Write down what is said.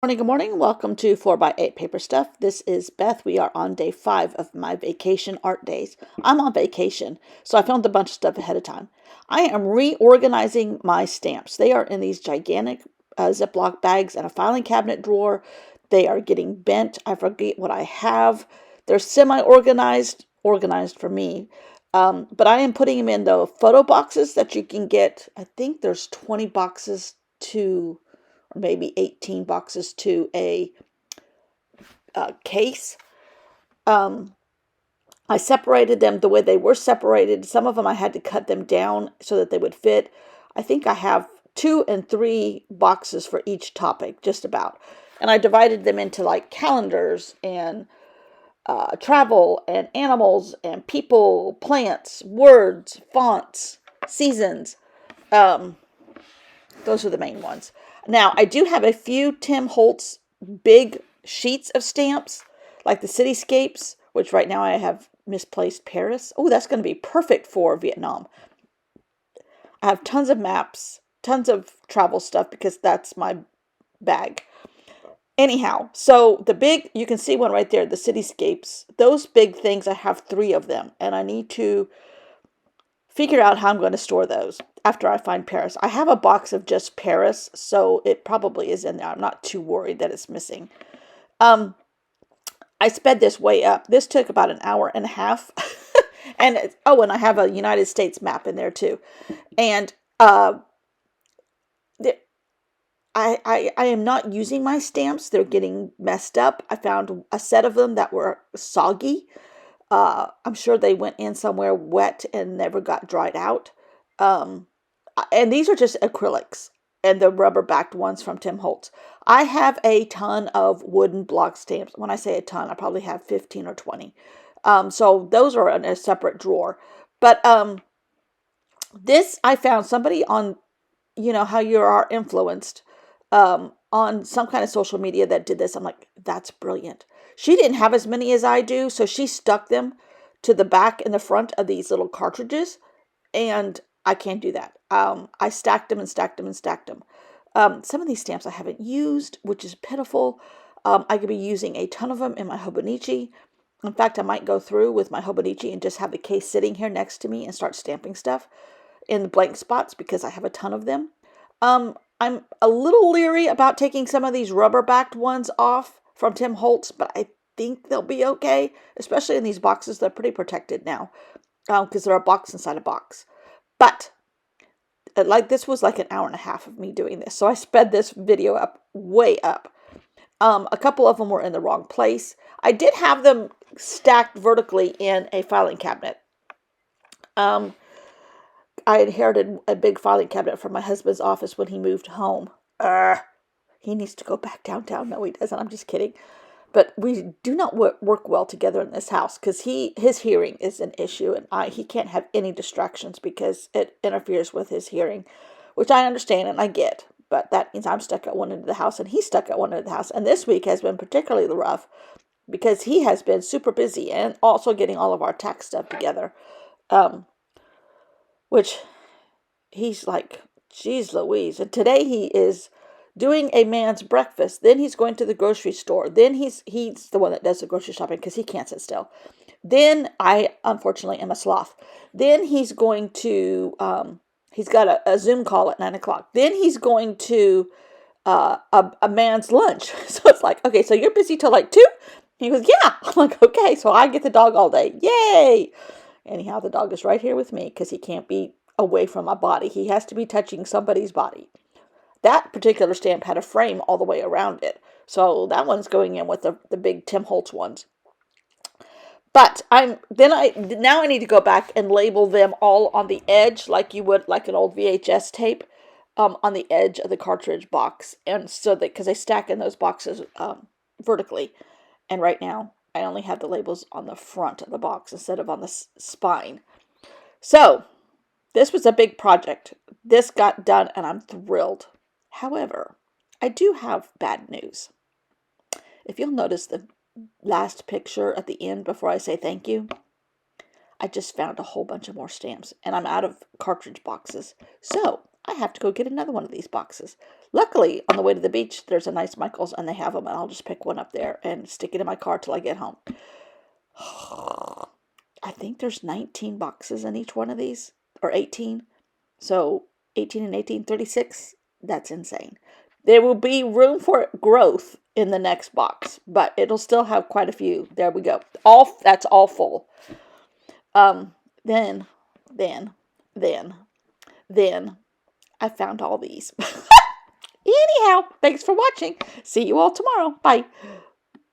Good morning. Welcome to 4x8 Paper Stuff. This is Beth. We are on day 5 of my vacation art days. I'm on vacation, so I filmed a bunch of stuff ahead of time. I am reorganizing my stamps. They are in these gigantic Ziploc bags in a filing cabinet drawer. They are getting bent. I forget what I have. They're semi-organized, organized for me. But I am putting them in the photo boxes that you can get. I think there's 20 boxes to or maybe 18 boxes to a case. Um, I separated them the way they were separated. Some of them I had to cut them down so that they would fit. I think I have 2 and 3 boxes for each topic, just about. And I divided them into like calendars and travel and animals and people, plants, words, fonts, seasons. Um, those are the main ones. Now, I do have a few Tim Holtz big sheets of stamps, like the cityscapes, which right now I have misplaced Paris. Oh, that's going to be perfect for Vietnam. I have tons of maps, tons of travel stuff because that's my bag. Anyhow, so the big, you can see one right there, the cityscapes. Those big things, I have 3 of them, and I need to figure out how I'm going to store those after I find Paris. I have a box of just Paris, so it probably is in there. I'm not too worried that it's missing. I sped this way up. This took about an hour and a half. And and I have a United States map in there too. And I am not using my stamps. They're getting messed up. I found a set of them that were soggy. I'm sure they went in somewhere wet and never got dried out. Um, and these are just acrylics and the rubber backed ones from Tim Holtz. I have a ton of wooden block stamps. When I say a ton, I probably have 15 or 20. So those are in a separate drawer. But this, I found somebody on, how you are influenced on some kind of social media that did this. I'm like, that's brilliant. She didn't have as many as I do, so she stuck them to the back and the front of these little cartridges, and I can't do that. I stacked them and stacked them and stacked them. Some of these stamps I haven't used, which is pitiful. I could be using a ton of them in my Hobonichi. In fact, I might go through with my Hobonichi and just have the case sitting here next to me and start stamping stuff in the blank spots because I have a ton of them. I'm a little leery about taking some of these rubber-backed ones off from Tim Holtz, but I think they'll be okay, especially in these boxes. They're pretty protected now because they're a box inside a box. But like this was like an hour and a half of me doing this, so I sped this video up way up. A couple of them were in the wrong place. I did have them stacked vertically in a filing cabinet. I inherited a big filing cabinet from my husband's office when he moved home. He needs to go back downtown. No, he doesn't. I'm just kidding. But we do not work well together in this house because his hearing is an issue, and he can't have any distractions because it interferes with his hearing, which I understand and I get. But that means I'm stuck at one end of the house and he's stuck at one end of the house. And this week has been particularly rough because he has been super busy and also getting all of our tax stuff together, which he's like, geez Louise. And today he is doing a man's breakfast. Then he's going to the grocery store. Then he's the one that does the grocery shopping because he can't sit still. Then I, unfortunately, am a sloth. Then he's going to, he's got a Zoom call at 9 o'clock. Then he's going to a man's lunch. So it's like, okay, so you're busy till like 2? He goes, yeah. I'm like, okay, so I get the dog all day. Yay. Anyhow, the dog is right here with me because he can't be away from my body. He has to be touching somebody's body. That particular stamp had a frame all the way around it. So that one's going in with the big Tim Holtz ones. But now I need to go back and label them all on the edge like you would like an old VHS tape, on the edge of the cartridge box. And so that, because I stack in those boxes vertically. And right now I only have the labels on the front of the box instead of on the spine. So this was a big project. This got done and I'm thrilled. However, I do have bad news. If you'll notice the last picture at the end before I say thank you, I just found a whole bunch of more stamps and I'm out of cartridge boxes. So I have to go get another one of these boxes. Luckily, on the way to the beach, there's a nice Michael's, and they have them, and I'll just pick one up there and stick it in my car till I get home. I think there's 19 boxes in each one of these, or 18. So 18 and 18, 36. That's insane. There will be room for growth in the next box, but it'll still have quite a few. There we go. That's all full. Um, then, then, then, then I found all these. Anyhow, thanks for watching. See you all tomorrow. Bye.